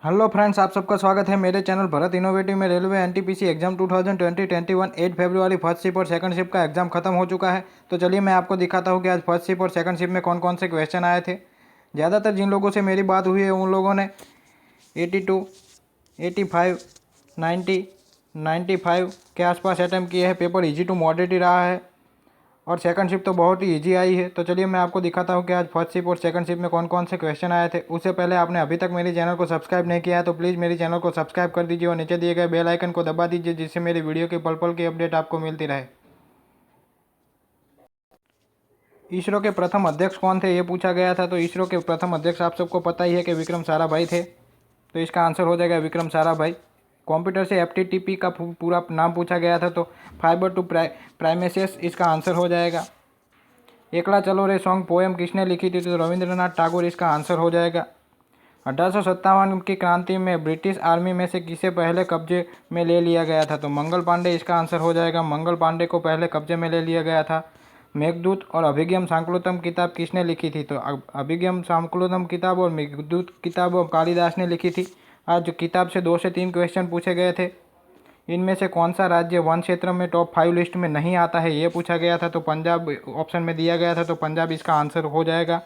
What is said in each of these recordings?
Hello friends, आप सबका स्वागत है मेरे चैनल भरत इनोवेटिव में। रेलवे एनटीपीसी एग्जाम 2020-21 8 फरवरी फर्स्ट शिफ्ट और सेकंड शिफ्ट का एग्जाम खत्म हो चुका है। तो चलिए मैं आपको दिखाता हूँ कि आज फर्स्ट शिफ्ट और सेकंड शिफ्ट में कौन कौन से क्वेश्चन आए थे। ज़्यादातर जिन लोगों से मेरी बात हुई है उन लोगों ने 82, 85, 90, 95 के आसपास अटैम्प्ट किए हैं। पेपर ईजी टू मॉडरेट ही रहा है और सेकंड शिफ्ट तो बहुत ही इजी आई है। तो चलिए मैं आपको दिखाता हूँ कि आज फर्स्ट शिफ्ट और सेकंड शिफ्ट में कौन कौन से क्वेश्चन आए थे। उससे पहले आपने अभी तक मेरे चैनल को सब्सक्राइब नहीं किया है तो प्लीज़ मेरे चैनल को सब्सक्राइब कर दीजिए और नीचे दिए गए बेल आइकन को दबा दीजिए, जिससे मेरी वीडियो की पल पल की अपडेट आपको मिलती रहे। इसरो के प्रथम अध्यक्ष कौन थे, ये पूछा गया था। तो इसरो के प्रथम अध्यक्ष आप सबको पता ही है कि विक्रम साराभाई थे। तो इसका आंसर हो जाएगा विक्रम साराभाई। कंप्यूटर से एफटीटीपी का पूरा नाम पूछा गया था, तो फाइबर टू प्राइमेसेस इसका आंसर हो जाएगा। एकला चलो रे सॉन्ग पोएम किसने लिखी थी, तो रविंद्रनाथ टैगोर इसका आंसर हो जाएगा। 1857 की क्रांति में ब्रिटिश आर्मी में से किसे पहले कब्जे में ले लिया गया था, तो मंगल पांडे इसका आंसर हो जाएगा। मंगल पांडे को पहले कब्जे में ले लिया गया था। मेघदूत और अभिज्ञान शाकुंतलम किताब किसने लिखी थी, तो अभिज्ञान शाकुंतलम किताब और मेघदूत किताब कालिदास ने लिखी थी। आज किताब से 2 से 3 क्वेश्चन पूछे गए थे। इनमें से कौन सा राज्य वन क्षेत्र में टॉप 5 लिस्ट में नहीं आता है, ये पूछा गया था। तो पंजाब ऑप्शन में दिया गया था, तो पंजाब इसका आंसर हो जाएगा।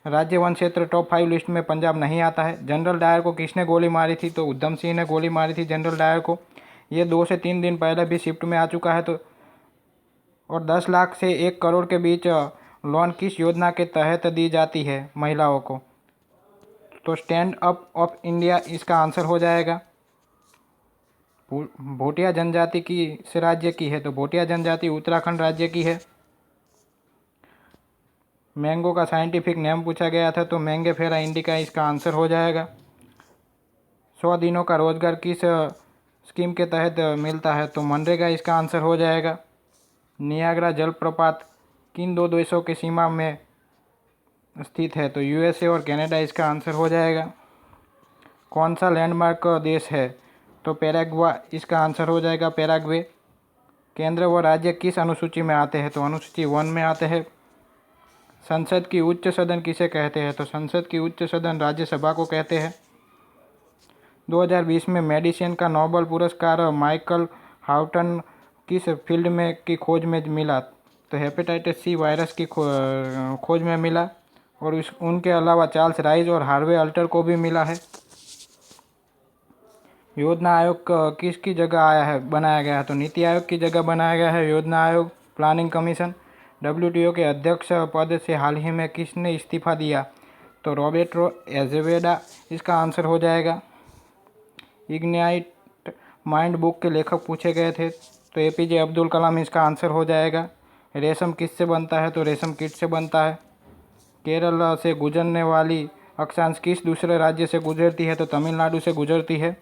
राज्य वन क्षेत्र टॉप 5 लिस्ट में पंजाब नहीं आता है। जनरल डायर को किसने गोली मारी थी, तो उधम सिंह ने गोली मारी थी जनरल डायर को। ये 2 से 3 दिन पहले भी शिफ्ट में आ चुका है। तो और 10 लाख से 1 करोड़ के बीच लोन किस योजना के तहत दी जाती है महिलाओं को, तो स्टैंड अप ऑफ इंडिया इसका आंसर हो जाएगा। भोटिया जनजाति किस राज्य की है, तो भोटिया जनजाति उत्तराखंड राज्य की है। मैंगो का साइंटिफिक नेम पूछा गया था, तो मैंगोफेरा इंडिका इसका आंसर हो जाएगा। 100 दिनों का रोजगार किस स्कीम के तहत मिलता है, तो मनरेगा इसका आंसर हो जाएगा। नियाग्रा जलप्रपात किन 2 देशों की सीमा में स्थित है, तो यूएसए और कनाडा इसका आंसर हो जाएगा। कौन सा लैंडमार्क देश है, तो पैराग्वा इसका आंसर हो जाएगा पैराग्वे। केंद्र व राज्य किस अनुसूची में आते हैं, तो अनुसूची 1 में आते हैं। संसद की उच्च सदन किसे कहते हैं, तो संसद की उच्च सदन राज्यसभा को कहते हैं। 2020 में मेडिसिन का नोबेल पुरस्कार माइकल हाउटन किस फील्ड में की खोज में मिला, तो हेपेटाइटिस सी वायरस की खोज में मिला। और उनके अलावा चार्ल्स राइज और हार्वे अल्टर को भी मिला है। योजना आयोग किसकी जगह आया है बनाया गया है, तो नीति आयोग की जगह बनाया गया है योजना आयोग। प्लानिंग कमीशन डब्ल्यूटीओ के अध्यक्ष पद से हाल ही में किसने इस्तीफा दिया, तो रॉबर्टो एजेवेडा इसका आंसर हो जाएगा। इग्नाइट माइंड बुक के लेखक पूछे गए थे, तो एपीजे अब्दुल कलाम इसका आंसर हो जाएगा। रेशम किससे बनता है, तो रेशम कीट से बनता है। केरल से गुजरने वाली अक्षांश किस दूसरे राज्य से गुजरती है, तो तमिलनाडु से गुजरती है।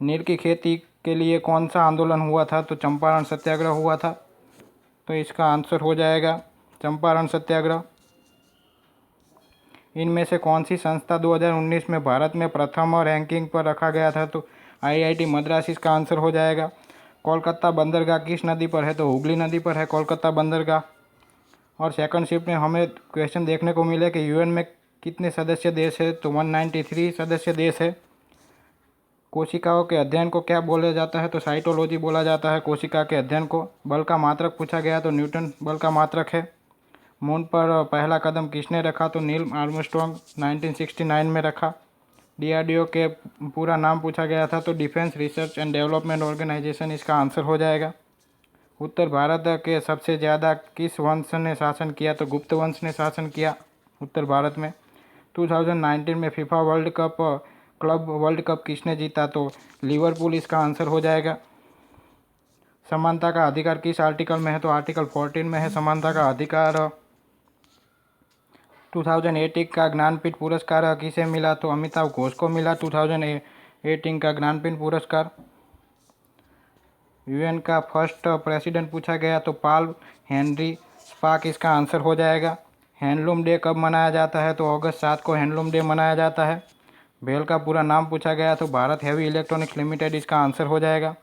नील की खेती के लिए कौन सा आंदोलन हुआ था, तो चंपारण सत्याग्रह हुआ था। तो इसका आंसर हो जाएगा चंपारण सत्याग्रह। इनमें से कौन सी संस्था 2019 में भारत में प्रथम रैंकिंग पर रखा गया था, तो आईआईटी मद्रास इसका आंसर हो जाएगा। कोलकाता बंदरगाह किस नदी पर है, तो हुगली नदी पर है कोलकाता बंदरगाह। और सेकंड शिफ्ट में हमें क्वेश्चन देखने को मिले कि यूएन में कितने सदस्य देश है, तो 193 सदस्य देश है। कोशिकाओं के अध्ययन को क्या बोला जाता है, तो साइटोलॉजी बोला जाता है कोशिका के अध्ययन को। बल का मात्रक पूछा गया, तो न्यूटन बल का मात्रक है। मून पर पहला कदम किसने रखा, तो नील आर्मस्ट्रॉन्ग 1969 में रखा। डीआरडीओ के पूरा नाम पूछा गया था, तो defence research and development organisation इसका आंसर हो जाएगा। उत्तर भारत के सबसे ज़्यादा किस वंश ने शासन किया, तो गुप्त वंश ने शासन किया उत्तर भारत में। 2019 में FIFA world cup club world cup किसने जीता, तो लिवरपूल इसका आंसर हो जाएगा। समानता का अधिकार किस आर्टिकल में है, तो आर्टिकल 14 में है समानता का अधिकार। 2018 का ज्ञानपीठ पुरस्कार किसे मिला, तो अमिताभ घोष को मिला 2018 का ज्ञानपीठ पुरस्कार। यूएन का फर्स्ट प्रेसिडेंट पूछा गया, तो पॉल हेनरी स्पाक इसका आंसर हो जाएगा। हैंडलूम डे कब मनाया जाता है, तो अगस्त 7 को हैंडलूम डे मनाया जाता है। भेल का पूरा नाम पूछा गया, तो भारत हेवी इलेक्ट्रॉनिक्स लिमिटेड इसका आंसर हो जाएगा।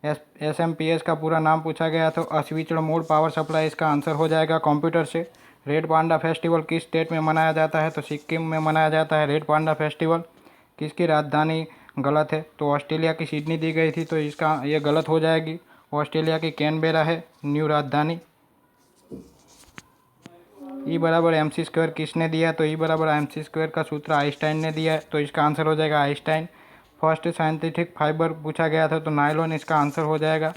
एसएमपीएस का पूरा नाम पूछा गया, तो अस्विच्ड मोड पावर सप्लाई इसका आंसर हो जाएगा कंप्यूटर से। रेड पांडा फेस्टिवल किस स्टेट में मनाया जाता है, तो सिक्किम में मनाया जाता है रेड पांडा फेस्टिवल। किसकी राजधानी गलत है, तो ऑस्ट्रेलिया की सिडनी दी गई थी, तो इसका ये गलत हो जाएगी। ऑस्ट्रेलिया की कैनबेरा है न्यू राजधानी। ई बराबर एम सी स्क्वायर किसने दिया, तो ई बराबर एम सी स्क्वायर का सूत्र आइंस्टाइन ने दिया है, तो इसका आंसर हो जाएगा आइंस्टाइन। फर्स्ट साइंटिफिक फाइबर पूछा गया था, तो नायलॉन इसका आंसर हो जाएगा।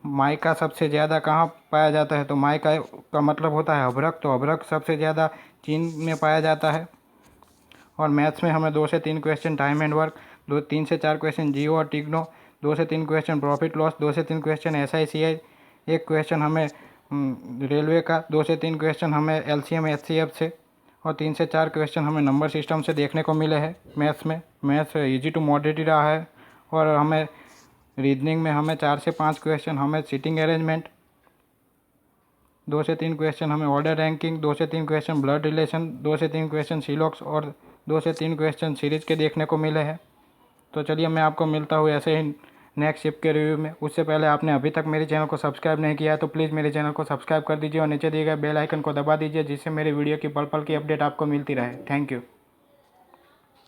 माइका सबसे ज़्यादा कहाँ पाया जाता है, तो माइका का मतलब होता है अभ्रक, तो अभ्रक सबसे ज़्यादा चीन में पाया जाता है। और मैथ्स में हमें 2 से 3 क्वेश्चन टाइम एंड वर्क, 3 से 4 क्वेश्चन जियो और टिग्नो, 2 से 3 क्वेश्चन प्रॉफिट लॉस, 2 से 3 क्वेश्चन SICI, एक क्वेश्चन हमें रेलवे का, 2 से 3 क्वेश्चन हमें LCM HCF से, और 3 से 4 क्वेश्चन हमें नंबर सिस्टम से देखने को मिले हैं मैथ्स में। मैथ्स ईजी टू मॉडरेट ही रहा है। और हमें रीजनिंग में हमें 4 से 5 क्वेश्चन हमें सीटिंग अरेंजमेंट, 2 से 3 क्वेश्चन हमें ऑर्डर रैंकिंग, 2 से 3 क्वेश्चन ब्लड रिलेशन, 2 से 3 क्वेश्चन सीलॉक्स और 2 से 3 क्वेश्चन सीरीज के देखने को मिले हैं। तो चलिए मैं आपको मिलता हूँ ऐसे ही नेक्स्ट शिप के रिव्यू में। उससे पहले आपने अभी तक मेरे चैनल को सब्सक्राइब नहीं किया है तो प्लीज़ मेरे चैनल को सब्सक्राइब कर दीजिए और नीचे दिए गए बेल आइकन को दबा दीजिए, जिससे मेरे वीडियो की पल पल की अपडेट आपको मिलती रहे। Thank you.